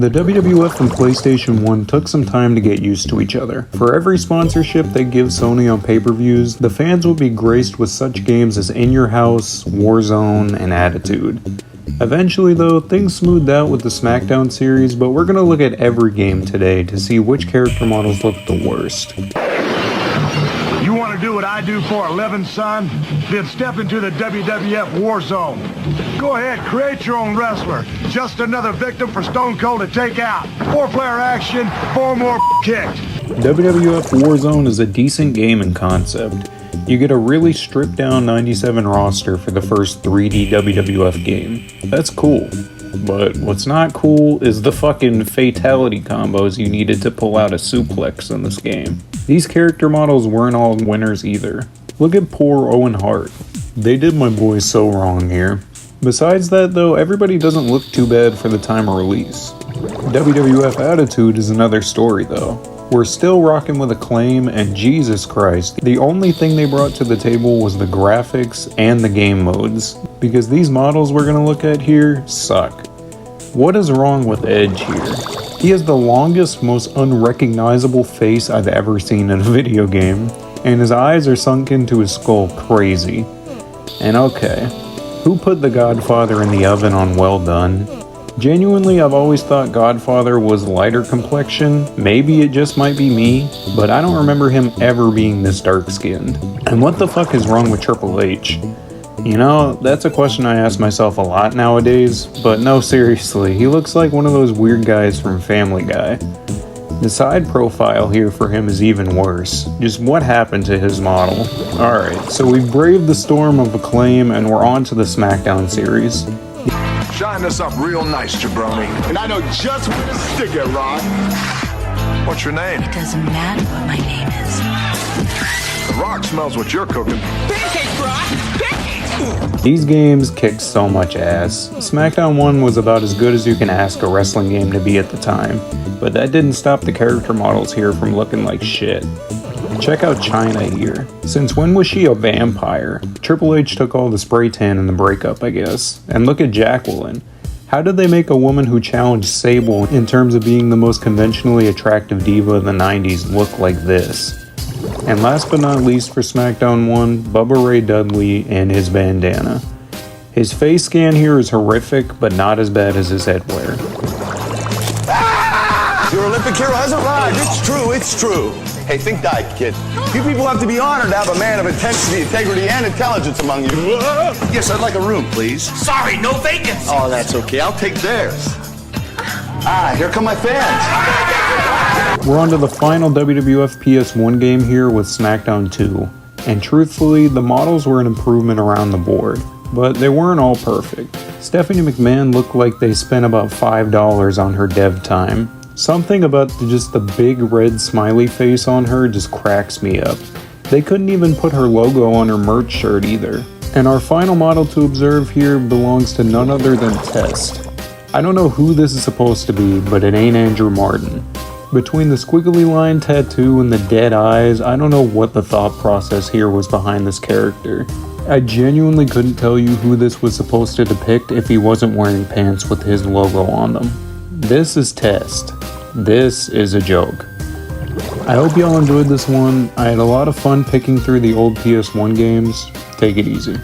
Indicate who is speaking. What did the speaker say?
Speaker 1: The WWF and PlayStation 1 took some time to get used to each other. For every sponsorship they give Sony on pay-per-views, the fans will be graced with such games as In Your House, War Zone, and Attitude. Eventually though, things smoothed out with the Smackdown series, but we're gonna look at every game today to see which character models look the worst.
Speaker 2: You want to do what I do for a living, son? Then step into the WWF War Zone. Go ahead, create your own wrestler. Just another victim for Stone Cold to take out. 4-player action, 4 more kicked.
Speaker 1: WWF War Zone is a decent game in concept. You get a really stripped down 97 roster for the first 3D WWF game. That's cool. But what's not cool is the fucking fatality combos you needed to pull out a suplex in this game. These character models weren't all winners either. Look at poor Owen Hart. They did my boy so wrong here. Besides that though, everybody doesn't look too bad for the time of release. WWF Attitude is another story though. We're still rocking with Acclaim, and Jesus Christ, the only thing they brought to the table was the graphics and the game modes, because these models we're gonna look at here suck. What is wrong with Edge here? He has the longest, most unrecognizable face I've ever seen in a video game, and his eyes are sunk into his skull crazy. And okay, who put the Godfather in the oven on Well Done? Genuinely, I've always thought Godfather was lighter complexion. Maybe it just might be me, but I don't remember him ever being this dark-skinned. And what the fuck is wrong with Triple H? You know, that's a question I ask myself a lot nowadays, but no, seriously, he looks like one of those weird guys from Family Guy. The side profile here for him is even worse. Just what happened to his model? Alright, so we've braved the storm of Acclaim and we're on to the Smackdown series.
Speaker 2: Shine this up real nice, jabroni. And I know just where to stick it, Ron. What's your name?
Speaker 3: It doesn't matter what my name is.
Speaker 2: The Rock smells what you're cooking.
Speaker 3: Pancakes, Brock! Pancakes!
Speaker 1: These games kick so much ass. Smackdown 1 was about as good as you can ask a wrestling game to be at the time, but that didn't stop the character models here from looking like shit. Check out Chyna here. Since when was she a vampire? Triple H took all the spray tan in the breakup, I guess. And look at Jacqueline. How did they make a woman who challenged Sable in terms of being the most conventionally attractive diva of the 90s look like this? And last but not least for Smackdown 1, Bubba Ray Dudley and his bandana. His face scan here is horrific, but not as bad as his headwear.
Speaker 4: Your Olympic hero has arrived. It's true, it's true. Hey, think dyke, kid. You people have to be honored to have a man of intensity, integrity, and intelligence among you. Yes, I'd like a room, please.
Speaker 5: Sorry, no vacancy.
Speaker 4: Oh, that's okay. I'll take theirs. Ah, here come my fans.
Speaker 1: We're on to the final WWF PS1 game here with Smackdown II. And truthfully, the models were an improvement around the board, but they weren't all perfect. Stephanie McMahon looked like they spent about $5 on her dev time. Something about just the big red smiley face on her just cracks me up. They couldn't even put her logo on her merch shirt either. And our final model to observe here belongs to none other than Test. I don't know who this is supposed to be, but it ain't Andrew Martin. Between the squiggly line tattoo and the dead eyes, I don't know what the thought process here was behind this character. I genuinely couldn't tell you who this was supposed to depict if he wasn't wearing pants with his logo on them. This is Test. This is a joke. I hope y'all enjoyed this one. I had a lot of fun picking through the old PS1 games. Take it easy.